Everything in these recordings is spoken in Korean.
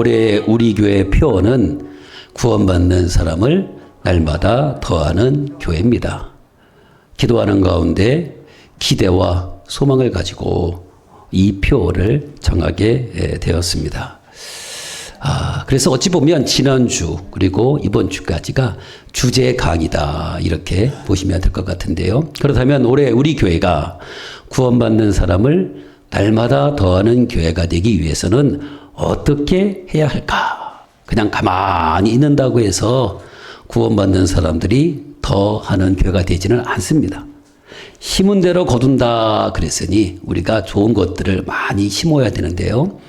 올해 우리 교회 표어는 구원받는 사람을 날마다 더하는 교회입니다. 기도하는 가운데 기대와 소망을 가지고 이 표어를 정하게 되었습니다. 그래서 어찌 보면 지난주 그리고 이번 주까지가 주제 강의다 이렇게 보시면 될 것 같은데요. 그렇다면 올해 우리 교회가 구원받는 사람을 날마다 더하는 교회가 되기 위해서는 어떻게 해야 할까? 그냥 가만히 있는다고 해서 구원받는 사람들이 더하는 교회가 되지는 않습니다. 심은 대로 거둔다 그랬으니 우리가 좋은 것들을 많이 심어야 되는데요.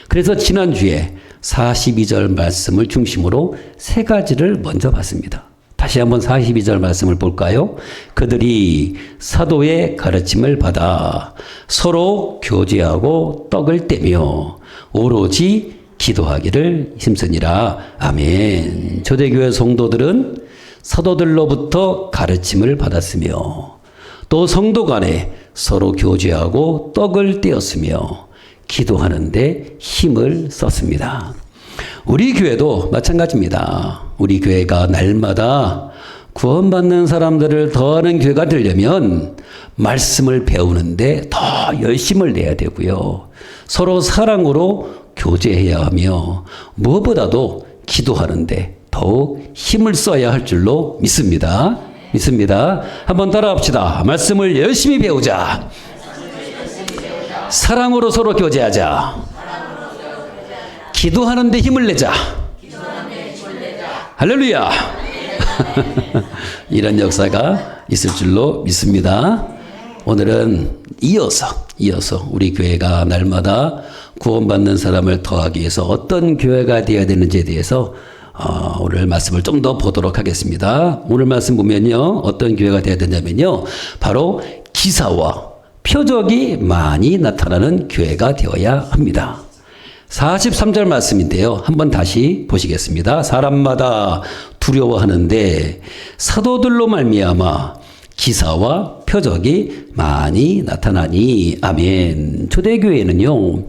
그래서 지난주에 42절 말씀을 중심으로 세 가지를 먼저 봤습니다. 다시 한번 42절 말씀을 볼까요? 그들이 사도의 가르침을 받아 서로 교제하고 떡을 떼며 오로지 기도하기를 힘쓰니라. 아멘. 초대교회 성도들은 사도들로부터 가르침을 받았으며 또 성도 간에 서로 교제하고 떡을 떼었으며 기도하는데 힘을 썼습니다. 우리 교회도 마찬가지입니다. 우리 교회가 날마다 구원받는 사람들을 더하는 교회가 되려면 말씀을 배우는데 더 열심을 내야 되고요. 서로 사랑으로 교제해야 하며 무엇보다도 기도하는데 더욱 힘을 써야 할 줄로 믿습니다. 한번 따라합시다. 말씀을 열심히 배우자. 사랑으로 서로 교제하자. 기도하는 데 힘을 내자. 할렐루야. 이런 역사가 있을 줄로 믿습니다. 오늘은 이어서 우리 교회가 날마다 구원받는 사람을 더하기 위해서 어떤 교회가 되어야 되는지에 대해서 오늘 말씀을 좀 더 보도록 하겠습니다. 오늘 말씀 보면요. 어떤 교회가 되어야 되냐면요. 바로 기사와 표적이 많이 나타나는 교회가 되어야 합니다. 43절 말씀인데요. 한번 다시 보시겠습니다. 사람마다 두려워하는데 사도들로 말미암아 기사와 표적이 많이 나타나니. 아멘. 초대교회는요.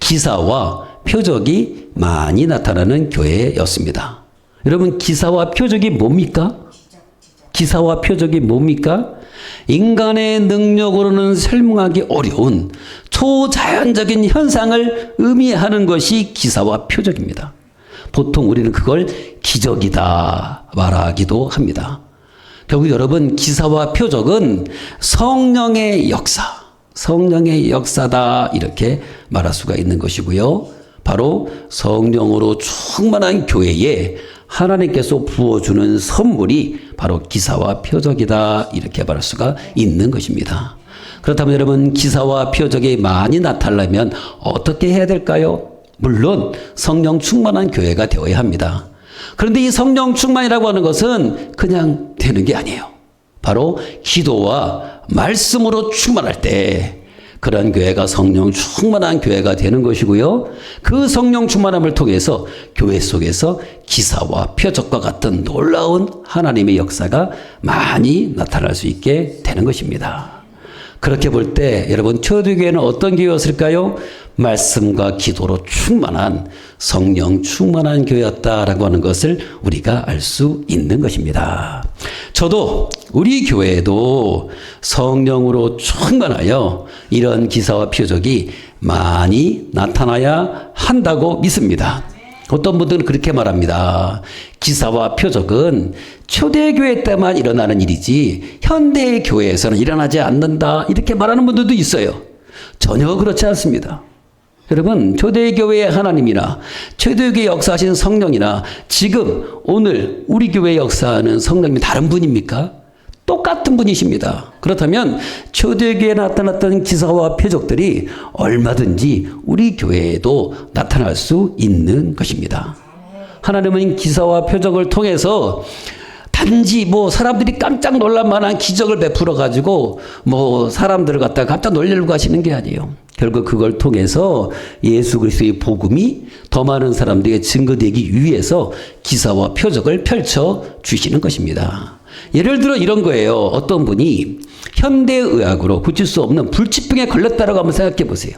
기사와 표적이 많이 나타나는 교회였습니다. 여러분, 기사와 표적이 뭡니까? 기사와 표적이 뭡니까? 인간의 능력으로는 설명하기 어려운 초자연적인 현상을 의미하는 것이 기사와 표적입니다. 보통 우리는 그걸 기적이다 말하기도 합니다. 결국 여러분, 기사와 표적은 성령의 역사다 이렇게 말할 수가 있는 것이고요. 바로 성령으로 충만한 교회에 하나님께서 부어주는 선물이 바로 기사와 표적이다 이렇게 말할 수가 있는 것입니다. 그렇다면 여러분, 기사와 표적이 많이 나타나려면 어떻게 해야 될까요? 물론 성령 충만한 교회가 되어야 합니다. 그런데 이 성령 충만이라고 하는 것은 그냥 되는 게 아니에요. 바로 기도와 말씀으로 충만할 때 그런 교회가 성령 충만한 교회가 되는 것이고요. 그 성령 충만함을 통해서 교회 속에서 기사와 표적과 같은 놀라운 하나님의 역사가 많이 나타날 수 있게 되는 것입니다. 그렇게 볼 때 여러분, 초대교회는 어떤 교회였을까요? 말씀과 기도로 충만한 성령 충만한 교회였다라고 하는 것을 우리가 알 수 있는 것입니다. 저도 우리 교회에도 성령으로 충만하여 이런 기사와 표적이 많이 나타나야 한다고 믿습니다. 어떤 분들은 그렇게 말합니다. 기사와 표적은 초대교회 때만 일어나는 일이지 현대의 교회에서는 일어나지 않는다 이렇게 말하는 분들도 있어요. 전혀 그렇지 않습니다. 여러분, 초대교회의 하나님이나 초대교회 역사하신 성령이나 지금 오늘 우리 교회에 역사하는 성령님이 다른 분입니까? 똑같은 분이십니다. 그렇다면 초대교회에 나타났던 기사와 표적들이 얼마든지 우리 교회에도 나타날 수 있는 것입니다. 하나님은 기사와 표적을 통해서 단지 사람들이 깜짝 놀랄 만한 기적을 베풀어 가지고 사람들을 갖다가 깜짝 놀려고 하시는 게 아니에요. 결국 그걸 통해서 예수 그리스도의 복음이 더 많은 사람들에게 증거되기 위해서 기사와 표적을 펼쳐 주시는 것입니다. 예를 들어 이런 거예요. 어떤 분이 현대의학으로 고칠 수 없는 불치병에 걸렸다라고 한번 생각해 보세요.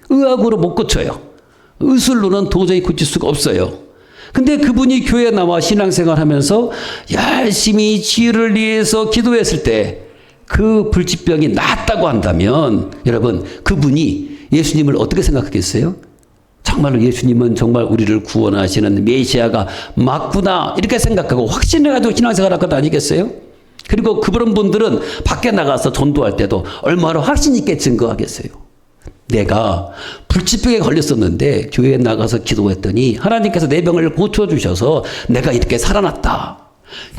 의학으로 못 고쳐요. 의술로는 도저히 고칠 수가 없어요. 근데 그분이 교회에 나와 신앙생활 하면서 열심히 치유를 위해서 기도했을 때 그 불치병이 낫다고 한다면 여러분, 그분이 예수님을 어떻게 생각하겠어요? 정말로 예수님은 정말 우리를 구원하시는 메시아가 맞구나 이렇게 생각하고 확신해가지고 신앙생활 할 것 아니겠어요? 그리고 그런 분들은 밖에 나가서 전도할 때도 얼마나 확신 있게 증거하겠어요. 내가 불치병에 걸렸었는데 교회에 나가서 기도했더니 하나님께서 내 병을 고쳐주셔서 내가 이렇게 살아났다.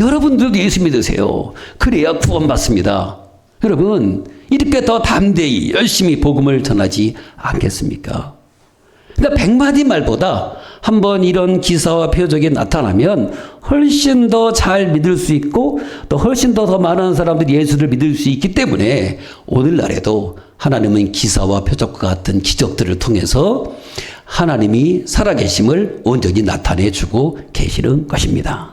여러분들도 예수 믿으세요. 그래야 구원받습니다. 여러분, 이렇게 더 담대히 열심히 복음을 전하지 않겠습니까? 그러니까 100마디 말보다 한번 이런 기사와 표적이 나타나면 훨씬 더 잘 믿을 수 있고 또 훨씬 더 많은 사람들이 예수를 믿을 수 있기 때문에 오늘날에도 하나님은 기사와 표적과 같은 기적들을 통해서 하나님이 살아계심을 온전히 나타내주고 계시는 것입니다.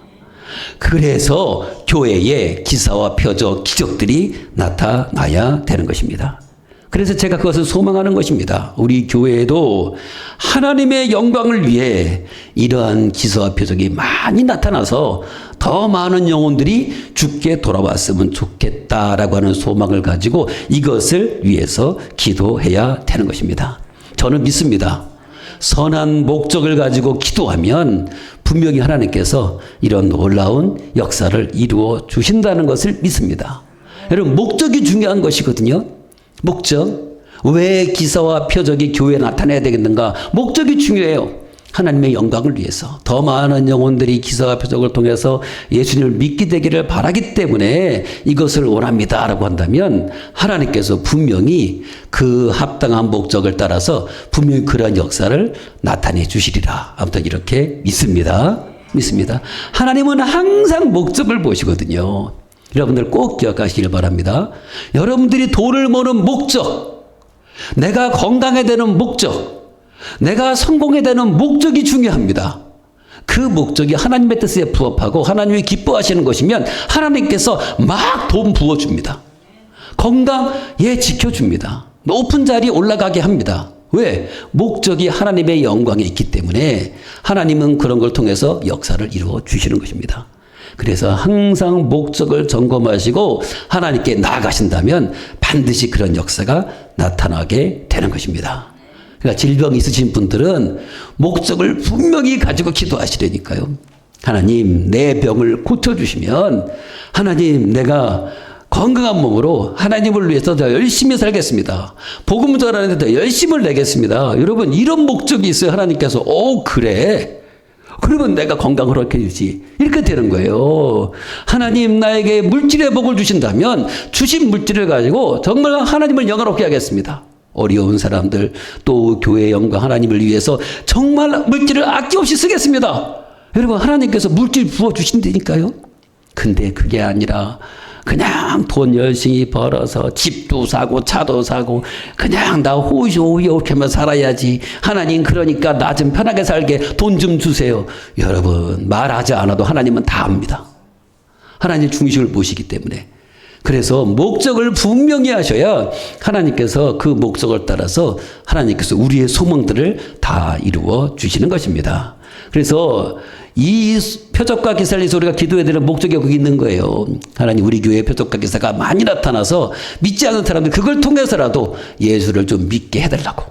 그래서 교회에 기사와 표적, 기적들이 나타나야 되는 것입니다. 그래서 제가 그것을 소망하는 것입니다. 우리 교회에도 하나님의 영광을 위해 이러한 기사와 표적이 많이 나타나서 더 많은 영혼들이 주께 돌아왔으면 좋겠다라고 하는 소망을 가지고 이것을 위해서 기도해야 되는 것입니다. 저는 믿습니다. 선한 목적을 가지고 기도하면 분명히 하나님께서 이런 놀라운 역사를 이루어 주신다는 것을 믿습니다. 여러분, 목적이 중요한 것이거든요. 목적. 왜 기사와 표적이 교회에 나타나야 되겠는가? 목적이 중요해요. 하나님의 영광을 위해서 더 많은 영혼들이 기사와 표적을 통해서 예수님을 믿게 되기를 바라기 때문에 이것을 원합니다라고 한다면 하나님께서 분명히 그 합당한 목적을 따라서 분명히 그러한 역사를 나타내 주시리라. 아무튼 이렇게 믿습니다. 하나님은 항상 목적을 보시거든요. 여러분들 꼭 기억하시길 바랍니다. 여러분들이 돈을 버는 목적, 내가 건강해야 되는 목적, 내가 성공해야 되는 목적이 중요합니다. 그 목적이 하나님의 뜻에 부합하고 하나님이 기뻐하시는 것이면 하나님께서 막 돈 부어줍니다. 건강, 지켜줍니다. 높은 자리에 올라가게 합니다. 왜? 목적이 하나님의 영광에 있기 때문에 하나님은 그런 걸 통해서 역사를 이루어 주시는 것입니다. 그래서 항상 목적을 점검하시고 하나님께 나아가신다면 반드시 그런 역사가 나타나게 되는 것입니다. 그러니까 질병이 있으신 분들은 목적을 분명히 가지고 기도하시려니까요. 하나님, 내 병을 고쳐주시면 하나님, 내가 건강한 몸으로 하나님을 위해서 더 열심히 살겠습니다. 복음 전하는 데 더 열심을 내겠습니다. 여러분, 이런 목적이 있어요. 하나님께서 그래. 그러면 내가 건강을 얻게 되지. 이렇게 되는 거예요. 하나님, 나에게 물질의 복을 주신다면 주신 물질을 가지고 정말 하나님을 영화롭게 하겠습니다. 어려운 사람들, 또 교회의 영광 하나님을 위해서 정말 물질을 아낌없이 쓰겠습니다. 여러분, 하나님께서 물질 부어주신다니까요. 근데 그게 아니라 그냥 돈 열심히 벌어서 집도 사고 차도 사고 그냥 나 호의호의하면 살아야지. 하나님, 그러니까 나 좀 편하게 살게 돈 좀 주세요. 여러분, 말하지 않아도 하나님은 다 압니다. 하나님 중심을 보시기 때문에. 그래서 목적을 분명히 하셔야 하나님께서 그 목적을 따라서 하나님께서 우리의 소망들을 다 이루어 주시는 것입니다. 그래서 이 표적과 기사를 위해서 우리가 기도해야 되는 목적이 거기 있는 거예요. 하나님, 우리 교회에 표적과 기사가 많이 나타나서 믿지 않는 사람들 그걸 통해서라도 예수를 좀 믿게 해달라고.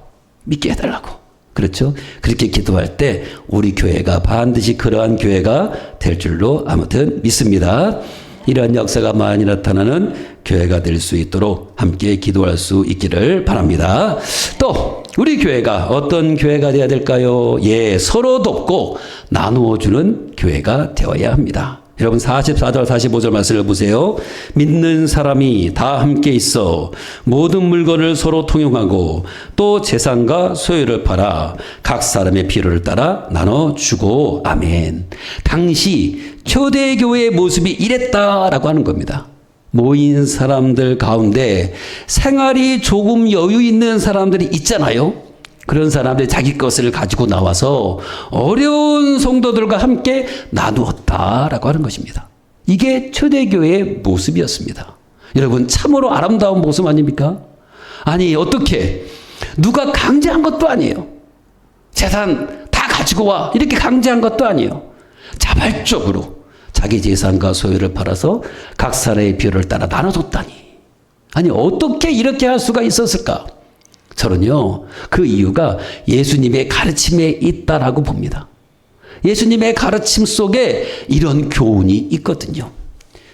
그렇죠? 그렇게 기도할 때 우리 교회가 반드시 그러한 교회가 될 줄로 아무튼 믿습니다. 이러한 역사가 많이 나타나는 교회가 될 수 있도록 함께 기도할 수 있기를 바랍니다. 또 우리 교회가 어떤 교회가 되어야 될까요? 서로 돕고 나누어 주는 교회가 되어야 합니다. 여러분 44절 45절 말씀을 보세요. 믿는 사람이 다 함께 있어 모든 물건을 서로 통용하고 또 재산과 소유를 팔아 각 사람의 필요를 따라 나눠주고. 아멘. 당시 초대교회의 모습이 이랬다라고 하는 겁니다. 모인 사람들 가운데 생활이 조금 여유 있는 사람들이 있잖아요. 그런 사람들이 자기 것을 가지고 나와서 어려운 성도들과 함께 나누었다라고 하는 것입니다. 이게 초대교회의 모습이었습니다. 여러분, 참으로 아름다운 모습 아닙니까? 아니, 어떻게 누가 강제한 것도 아니에요. 재산 다 가지고 와. 이렇게 강제한 것도 아니에요. 자발적으로 자기 재산과 소유를 팔아서 각 사람의 비율을 따라 나눠줬다니. 아니, 어떻게 이렇게 할 수가 있었을까? 저는요, 그 이유가 예수님의 가르침에 있다라고 봅니다. 예수님의 가르침 속에 이런 교훈이 있거든요.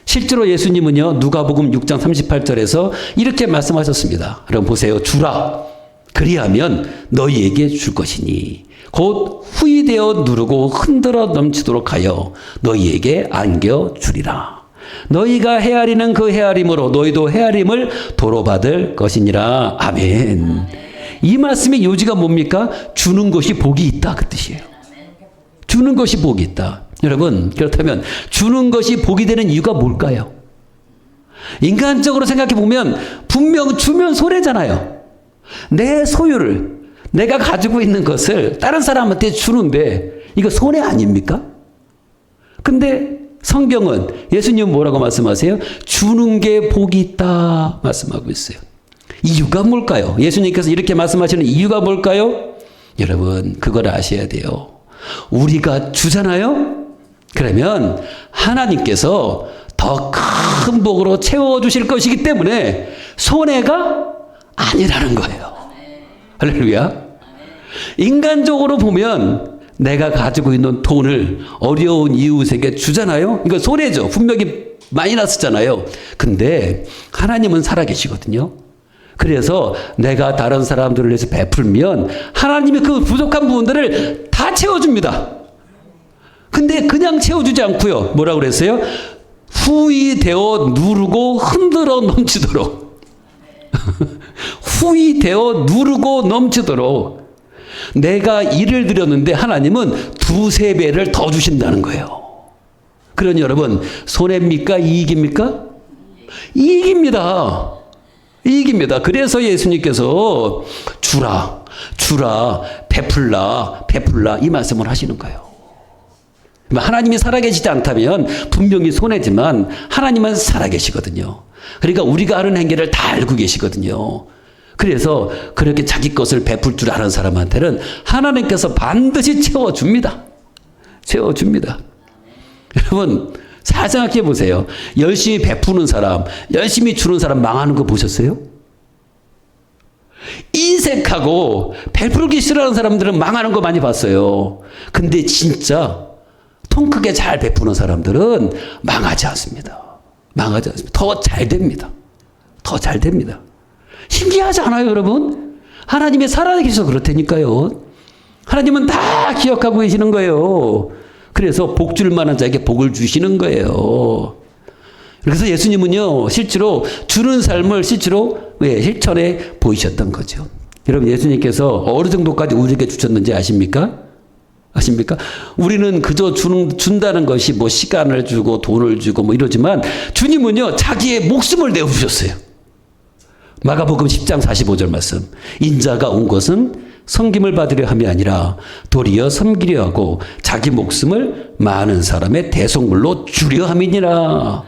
실제로 예수님은요, 누가복음 6장 38절에서 이렇게 말씀하셨습니다. 여러분 보세요. 주라. 그리하면 너희에게 줄 것이니 곧 후이되어 누르고 흔들어 넘치도록 하여 너희에게 안겨주리라. 너희가 헤아리는 그 헤아림으로 너희도 헤아림을 도로받을 것이니라. 아멘. 이 말씀의 요지가 뭡니까? 주는 것이 복이 있다, 그 뜻이에요. 주는 것이 복이 있다. 여러분, 그렇다면 주는 것이 복이 되는 이유가 뭘까요? 인간적으로 생각해 보면 분명 주면 손해잖아요. 내 소유를, 내가 가지고 있는 것을 다른 사람한테 주는데 이거 손해 아닙니까? 근데 성경은, 예수님은 뭐라고 말씀하세요? 주는 게 복이 있다 말씀하고 있어요. 이유가 뭘까요? 예수님께서 이렇게 말씀하시는 이유가 뭘까요? 여러분, 그걸 아셔야 돼요. 우리가 주잖아요? 그러면 하나님께서 더 큰 복으로 채워주실 것이기 때문에 손해가 아니라는 거예요. 할렐루야. 인간적으로 보면 내가 가지고 있는 돈을 어려운 이웃에게 주잖아요. 이거 손해죠. 분명히 마이너스잖아요. 근데 하나님은 살아계시거든요. 그래서 내가 다른 사람들을 위해서 베풀면 하나님이 그 부족한 부분들을 다 채워줍니다. 근데 그냥 채워주지 않고요. 뭐라고 그랬어요? 후이되어 누르고 흔들어 넘치도록. 후이되어 누르고 넘치도록. 내가 일을 드렸는데 하나님은 두세 배를 더 주신다는 거예요. 그러니 여러분, 손해입니까? 이익입니까? 이익입니다. 이익입니다. 그래서 예수님께서 주라, 주라, 베풀라, 베풀라 이 말씀을 하시는 거예요. 하나님이 살아계시지 않다면 분명히 손해지만 하나님은 살아계시거든요. 그러니까 우리가 하는 행위를 다 알고 계시거든요. 그래서 그렇게 자기 것을 베풀 줄 아는 사람한테는 하나님께서 반드시 채워줍니다. 채워줍니다. 여러분, 잘 생각해 보세요. 열심히 베푸는 사람, 열심히 주는 사람 망하는 거 보셨어요? 인색하고 베풀기 싫어하는 사람들은 망하는 거 많이 봤어요. 근데 진짜 통 크게 잘 베푸는 사람들은 망하지 않습니다. 망하지 않습니다. 더 잘 됩니다. 더 잘 됩니다. 신기하지 않아요, 여러분? 하나님이 살아계셔서 그렇다니까요. 하나님은 다 기억하고 계시는 거예요. 그래서 복 줄 만한 자에게 복을 주시는 거예요. 그래서 예수님은요, 실제로 주는 삶을 실제로 실천해 보이셨던 거죠. 여러분, 예수님께서 어느 정도까지 우리에게 주셨는지 아십니까? 아십니까? 우리는 그저 준다는 것이 뭐 시간을 주고 돈을 주고 뭐 이러지만 주님은요, 자기의 목숨을 내어주셨어요. 마가복음 10장 45절 말씀. 인자가 온 것은 섬김을 받으려 함이 아니라 도리어 섬기려 하고 자기 목숨을 많은 사람의 대속물로 주려 함이니라.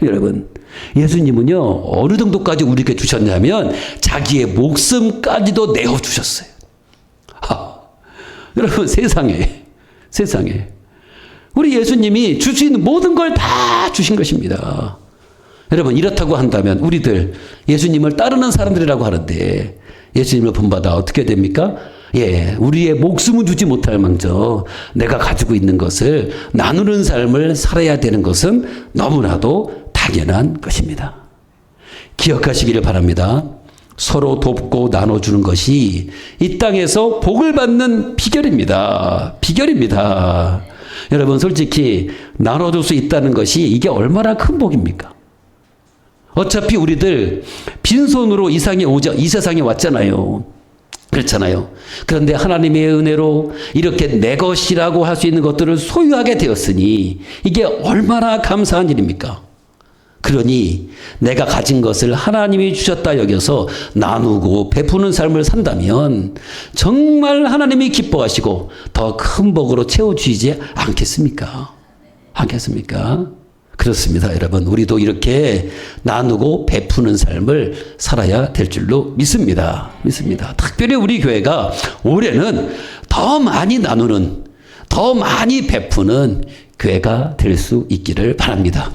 여러분, 예수님은요, 어느 정도까지 우리에게 주셨냐면 자기의 목숨까지도 내어주셨어요. 여러분, 세상에 우리 예수님이 줄 수 있는 모든 걸 다 주신 것입니다. 여러분, 이렇다고 한다면 우리들 예수님을 따르는 사람들이라고 하는데 예수님을 본받아 어떻게 됩니까? 우리의 목숨을 주지 못할 망정 내가 가지고 있는 것을 나누는 삶을 살아야 되는 것은 너무나도 당연한 것입니다. 기억하시기를 바랍니다. 서로 돕고 나눠주는 것이 이 땅에서 복을 받는 비결입니다. 비결입니다. 여러분, 솔직히 나눠줄 수 있다는 것이 이게 얼마나 큰 복입니까? 어차피 우리들 빈손으로 이 세상에 왔잖아요. 그렇잖아요. 그런데 하나님의 은혜로 이렇게 내 것이라고 할 수 있는 것들을 소유하게 되었으니 이게 얼마나 감사한 일입니까? 그러니 내가 가진 것을 하나님이 주셨다 여겨서 나누고 베푸는 삶을 산다면 정말 하나님이 기뻐하시고 더 큰 복으로 채워주시지 않겠습니까? 않겠습니까? 그렇습니다. 여러분, 우리도 이렇게 나누고 베푸는 삶을 살아야 될 줄로 믿습니다. 특별히 우리 교회가 올해는 더 많이 나누는, 더 많이 베푸는 교회가 될 수 있기를 바랍니다.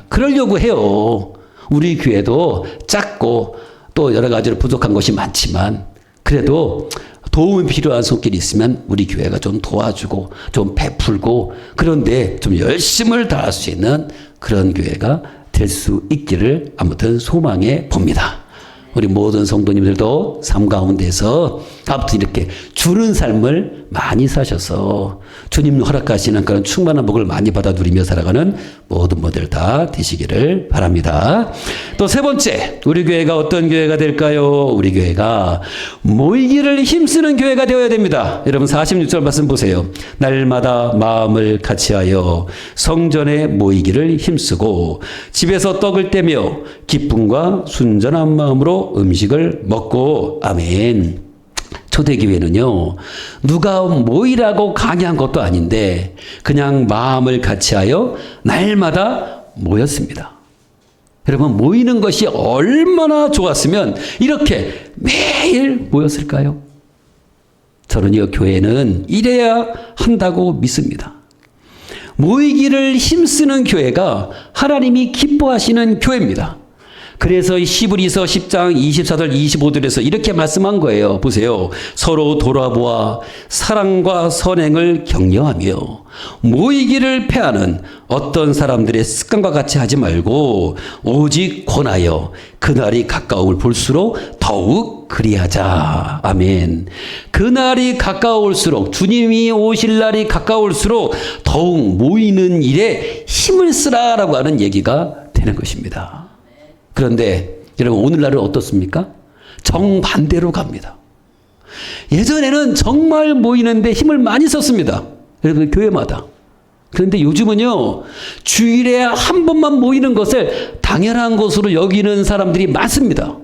그러려고 해요. 우리 교회도 작고 또 여러 가지로 부족한 것이 많지만 그래도 도움이 필요한 손길이 있으면 우리 교회가 좀 도와주고 좀 베풀고 그런데 좀 열심을 다할 수 있는 그런 교회가 될 수 있기를 아무튼 소망해 봅니다. 우리 모든 성도님들도 삶 가운데서 아무튼 이렇게 주는 삶을 많이 사셔서 주님 허락하시는 그런 충만한 복을 많이 받아 누리며 살아가는 모든 분들 다 되시기를 바랍니다. 또 세 번째, 우리 교회가 어떤 교회가 될까요? 우리 교회가 모이기를 힘쓰는 교회가 되어야 됩니다. 여러분 46절 말씀 보세요. 날마다 마음을 같이하여 성전에 모이기를 힘쓰고 집에서 떡을 떼며 기쁨과 순전한 마음으로 음식을 먹고. 아멘. 초대교회는요, 누가 모이라고 강요한 것도 아닌데 그냥 마음을 같이하여 날마다 모였습니다. 여러분, 모이는 것이 얼마나 좋았으면 이렇게 매일 모였을까요? 저는요, 교회는 이래야 한다고 믿습니다. 모이기를 힘쓰는 교회가 하나님이 기뻐하시는 교회입니다. 그래서 시브리서 10장 24절 25절에서 이렇게 말씀한 거예요. 보세요. 서로 돌아보아 사랑과 선행을 격려하며 모이기를 패하는 어떤 사람들의 습관과 같이 하지 말고 오직 권하여 그날이 가까움을 볼수록 더욱 그리하자. 아멘. 그날이 가까울수록, 주님이 오실 날이 가까울수록 더욱 모이는 일에 힘을 쓰라라고 하는 얘기가 되는 것입니다. 그런데 여러분, 오늘날은 어떻습니까? 정반대로 갑니다. 예전에는 정말 모이는데 힘을 많이 썼습니다. 여러분, 교회마다. 그런데 요즘은요, 주일에 한 번만 모이는 것을 당연한 것으로 여기는 사람들이 많습니다.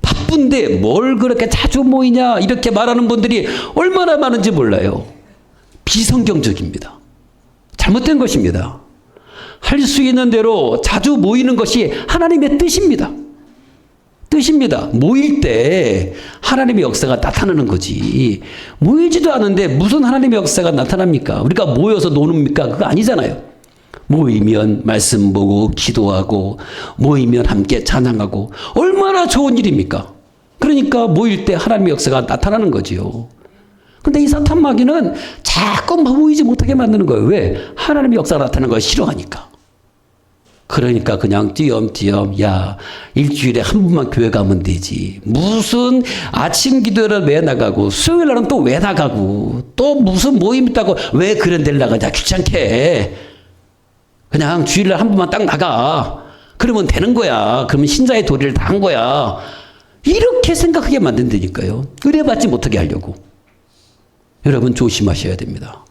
바쁜데 뭘 그렇게 자주 모이냐 이렇게 말하는 분들이 얼마나 많은지 몰라요. 비성경적입니다. 잘못된 것입니다. 할 수 있는 대로 자주 모이는 것이 하나님의 뜻입니다. 모일 때 하나님의 역사가 나타나는 거지. 모이지도 않은데 무슨 하나님의 역사가 나타납니까? 우리가 모여서 노는입니까? 그거 아니잖아요. 모이면 말씀 보고 기도하고 모이면 함께 찬양하고 얼마나 좋은 일입니까? 그러니까 모일 때 하나님의 역사가 나타나는 거지요. 근데 이 사탄 마귀는 자꾸 모이지 못하게 만드는 거예요. 왜? 하나님의 역사가 나타나는 걸 싫어하니까. 그러니까 그냥 띄엄띄엄, 야, 일주일에 한 번만 교회 가면 되지. 무슨 아침 기도를 왜 나가고, 수요일 날은 또 왜 나가고, 또 무슨 모임 있다고 왜 그런 데를 나가냐, 귀찮게. 그냥 주일날 한 번만 딱 나가. 그러면 되는 거야. 그러면 신자의 도리를 다 한 거야. 이렇게 생각하게 만든다니까요. 의뢰받지 못하게 하려고. 여러분, 조심하셔야 됩니다.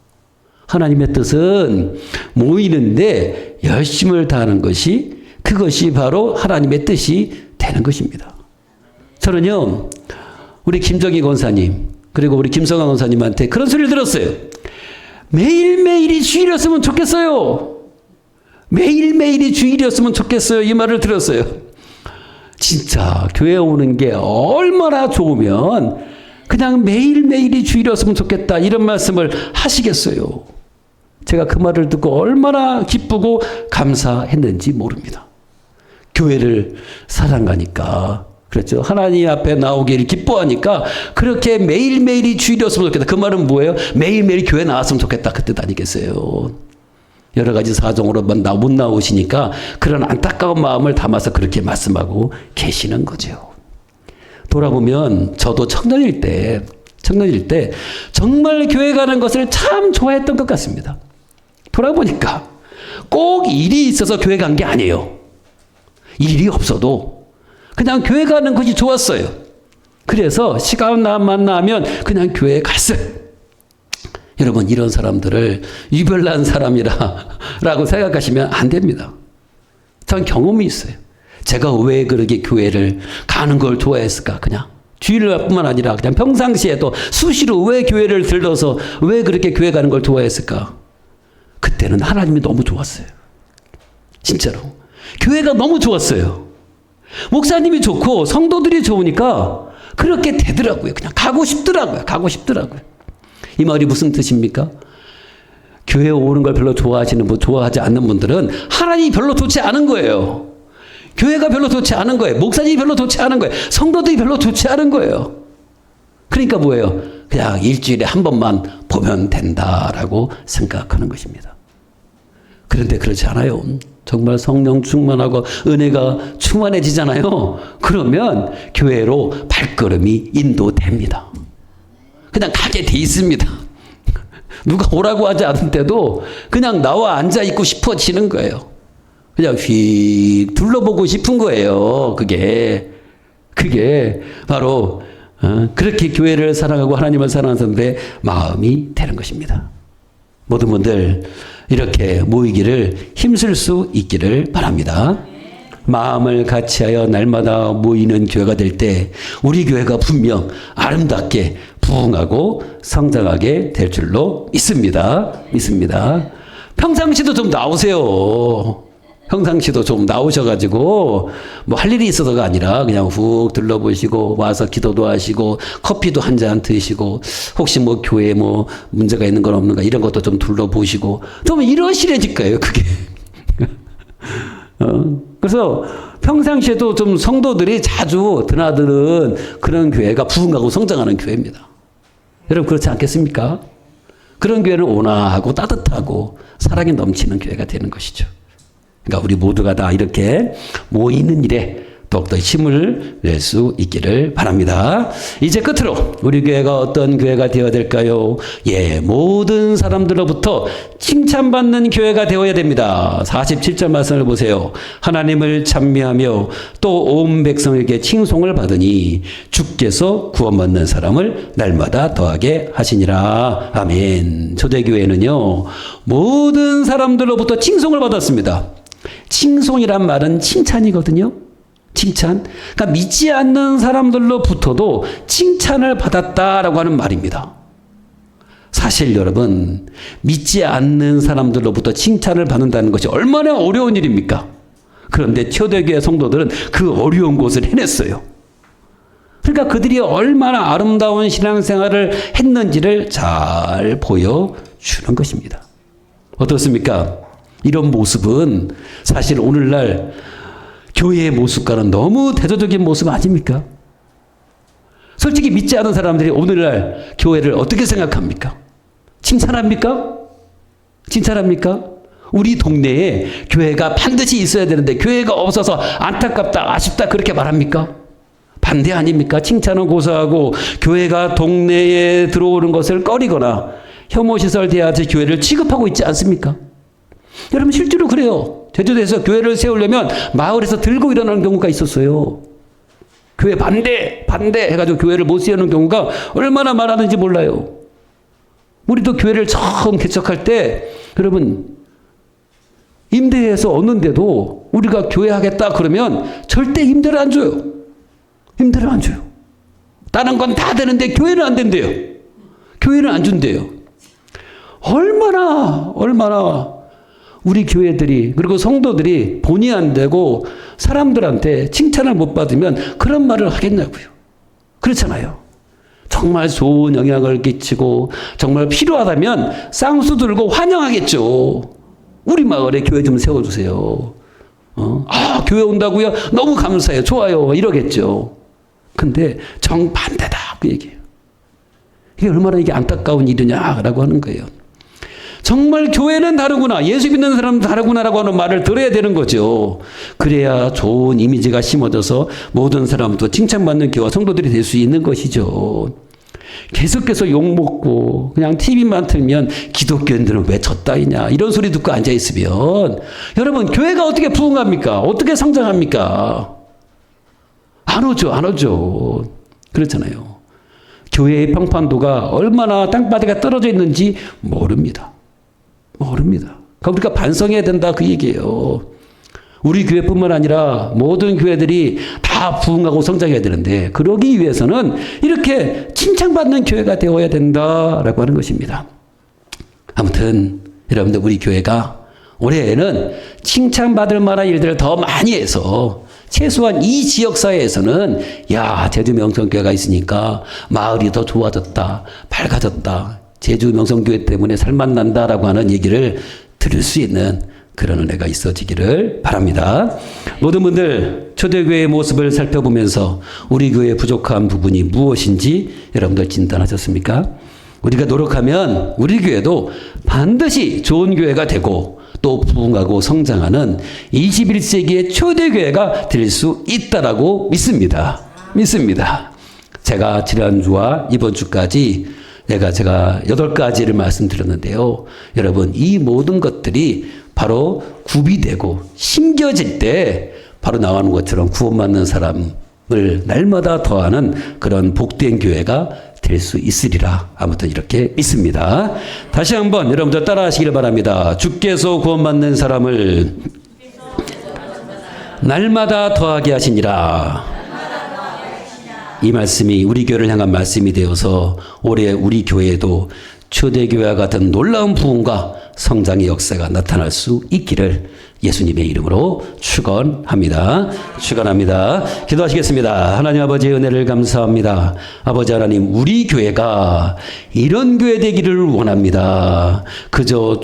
하나님의 뜻은 모이는데 열심을 다하는 것이, 그것이 바로 하나님의 뜻이 되는 것입니다. 저는요, 우리 김정희 권사님 그리고 우리 김성환 권사님한테 그런 소리를 들었어요. 매일매일이 주일이었으면 좋겠어요. 매일매일이 주일이었으면 좋겠어요. 이 말을 들었어요. 진짜 교회 오는 게 얼마나 좋으면 그냥 매일매일이 주일이었으면 좋겠다, 이런 말씀을 하시겠어요. 제가 그 말을 듣고 얼마나 기쁘고 감사했는지 모릅니다. 교회를 사랑하니까, 그렇죠. 하나님 앞에 나오기를 기뻐하니까 그렇게 매일매일이 주일이었으면 좋겠다. 그 말은 뭐예요? 매일매일 교회 나왔으면 좋겠다, 그 뜻 아니겠어요? 여러 가지 사정으로 못 나오시니까 그런 안타까운 마음을 담아서 그렇게 말씀하고 계시는 거죠. 돌아보면 저도 청년일 때 정말 교회 가는 것을 참 좋아했던 것 같습니다. 돌아보니까 꼭 일이 있어서 교회 간 게 아니에요. 일이 없어도 그냥 교회 가는 것이 좋았어요. 그래서 시간만 나면 그냥 교회에 갔어요. 여러분, 이런 사람들을 유별난 사람이라고 생각하시면 안 됩니다. 전 경험이 있어요. 제가 왜 그렇게 교회를 가는 걸 좋아했을까? 그냥 주일날뿐만 아니라 그냥 평상시에도 수시로 왜 교회를 들러서 왜 그렇게 교회 가는 걸 좋아했을까? 그때는 하나님이 너무 좋았어요. 진짜로. 교회가 너무 좋았어요. 목사님이 좋고 성도들이 좋으니까 그렇게 되더라고요. 그냥 가고 싶더라고요. 가고 싶더라고요. 이 말이 무슨 뜻입니까? 교회에 오는 걸 별로 좋아하지 않는 분들은 하나님이 별로 좋지 않은 거예요. 교회가 별로 좋지 않은 거예요. 목사님이 별로 좋지 않은 거예요. 성도들이 별로 좋지 않은 거예요. 그러니까 뭐예요? 그냥 일주일에 한 번만 보면 된다라고 생각하는 것입니다. 그런데 그렇지 않아요. 정말 성령 충만하고 은혜가 충만해지잖아요. 그러면 교회로 발걸음이 인도됩니다. 그냥 가게 돼 있습니다. 누가 오라고 하지 않은데도 그냥 나와 앉아 있고 싶어지는 거예요. 그냥 휙 둘러보고 싶은 거예요. 그게 바로 그렇게 교회를 사랑하고 하나님을 사랑하는 사람들의 마음이 되는 것입니다. 모든 분들 이렇게 모이기를 힘쓸 수 있기를 바랍니다. 마음을 같이하여 날마다 모이는 교회가 될 때 우리 교회가 분명 아름답게 부흥하고 성장하게 될 줄로 믿습니다. 평상시도 좀 나오세요. 평상시도 좀 나오셔가지고 뭐 할 일이 있어서가 아니라 그냥 훅 둘러보시고 와서 기도도 하시고 커피도 한 잔 드시고 혹시 뭐 교회에 뭐 문제가 있는 건 없는가 이런 것도 좀 둘러보시고 좀 이러시려질 거예요. 그게. 그래서 평상시에도 좀 성도들이 자주 드나드는 그런 교회가 부흥하고 성장하는 교회입니다. 여러분 그렇지 않겠습니까? 그런 교회는 온화하고 따뜻하고 사랑이 넘치는 교회가 되는 것이죠. 그러니까 우리 모두가 다 이렇게 모이는 일에 더욱더 힘을 낼 수 있기를 바랍니다. 이제 끝으로 우리 교회가 어떤 교회가 되어야 될까요? 모든 사람들로부터 칭찬받는 교회가 되어야 됩니다. 47절 말씀을 보세요. 하나님을 찬미하며 또 온 백성에게 칭송을 받으니 주께서 구원받는 사람을 날마다 더하게 하시니라. 아멘. 초대교회는요, 모든 사람들로부터 칭송을 받았습니다. 칭송이란 말은 칭찬이거든요. 칭찬. 그러니까 믿지 않는 사람들로부터도 칭찬을 받았다라고 하는 말입니다. 사실 여러분, 믿지 않는 사람들로부터 칭찬을 받는다는 것이 얼마나 어려운 일입니까? 그런데 초대교회 성도들은 그 어려운 곳을 해냈어요. 그러니까 그들이 얼마나 아름다운 신앙생활을 했는지를 잘 보여주는 것입니다. 어떻습니까? 이런 모습은 사실 오늘날 교회의 모습과는 너무 대조적인 모습 아닙니까? 솔직히 믿지 않은 사람들이 오늘날 교회를 어떻게 생각합니까? 칭찬합니까? 우리 동네에 교회가 반드시 있어야 되는데 교회가 없어서 안타깝다, 아쉽다 그렇게 말합니까? 반대 아닙니까? 칭찬은 고사하고 교회가 동네에 들어오는 것을 꺼리거나 혐오시설 대하듯이 교회를 취급하고 있지 않습니까? 여러분 실제로 그래요. 제주도에서 교회를 세우려면 마을에서 들고 일어나는 경우가 있었어요. 교회 반대 해가지고 교회를 못 세우는 경우가 얼마나 많았는지 몰라요. 우리도 교회를 처음 개척할 때 여러분 임대해서 얻는데도 우리가 교회 하겠다 그러면 절대 임대를 안 줘요. 다른 건 다 되는데 교회는 안 된대요. 교회는 안 준대요. 얼마나 우리 교회들이 그리고 성도들이 본의 안 되고 사람들한테 칭찬을 못 받으면 그런 말을 하겠냐고요. 그렇잖아요. 정말 좋은 영향을 끼치고 정말 필요하다면 쌍수 들고 환영하겠죠. 우리 마을에 교회 좀 세워주세요. 교회 온다고요? 너무 감사해요. 좋아요. 이러겠죠. 근데 정반대다. 그 얘기예요. 이게 얼마나 이게 안타까운 일이냐라고 하는 거예요. 정말 교회는 다르구나. 예수 믿는 사람은 다르구나라고 하는 말을 들어야 되는 거죠. 그래야 좋은 이미지가 심어져서 모든 사람도 칭찬받는 교회와 성도들이 될 수 있는 것이죠. 계속해서 욕먹고 그냥 TV만 틀면 기독교인들은 왜 저 따위냐 이런 소리 듣고 앉아있으면 여러분 교회가 어떻게 부흥합니까? 어떻게 성장합니까? 안 오죠. 그렇잖아요. 교회의 평판도가 얼마나 땅바닥에 떨어져 있는지 모릅니다. 그러니까 반성해야 된다 그 얘기예요. 우리 교회뿐만 아니라 모든 교회들이 다 부흥하고 성장해야 되는데 그러기 위해서는 이렇게 칭찬받는 교회가 되어야 된다라고 하는 것입니다. 아무튼 여러분들 우리 교회가 올해에는 칭찬받을 만한 일들을 더 많이 해서 최소한 이 지역사회에서는 야, 제주 명성교회가 있으니까 마을이 더 좋아졌다, 밝아졌다, 제주 명성교회 때문에 살맛 난다라고 하는 얘기를 들을 수 있는 그런 은혜가 있어지기를 바랍니다. 모든 분들 초대교회의 모습을 살펴보면서 우리 교회의 부족한 부분이 무엇인지 여러분들 진단하셨습니까? 우리가 노력하면 우리 교회도 반드시 좋은 교회가 되고 또 부흥하고 성장하는 21세기의 초대교회가 될 수 있다라고 믿습니다. 믿습니다. 제가 지난주와 이번 주까지 제가 8가지를 말씀드렸는데요. 여러분, 이 모든 것들이 바로 구비되고 심겨질 때 바로 나오는 것처럼 구원받는 사람을 날마다 더하는 그런 복된 교회가 될 수 있으리라. 아무튼 이렇게 믿습니다. 다시 한번 여러분들 따라하시길 바랍니다. 주께서 구원받는 사람을 날마다 더하게 하시니라. 이 말씀이 우리 교회를 향한 말씀이 되어서 올해 우리 교회에도 초대교회와 같은 놀라운 부흥과 성장의 역사가 나타날 수 있기를 예수님의 이름으로 축원합니다. 축원합니다. 기도하시겠습니다. 하나님 아버지의 은혜를 감사합니다. 아버지 하나님, 우리 교회가 이런 교회 되기를 원합니다. 그저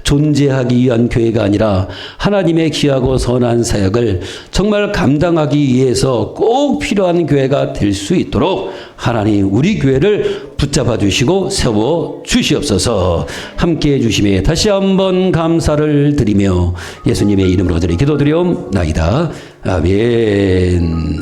존재하기 위한 교회가 아니라 하나님의 귀하고 선한 사역을 정말 감당하기 위해서 꼭 필요한 교회가 될 수 있도록 하나님, 우리 교회를 붙잡아 주시고 세워 주시옵소서. 함께 해 주심에 다시 한번 감사를 드리며 예수님의 이름으로 간절히 기도드리옵나이다. 아멘.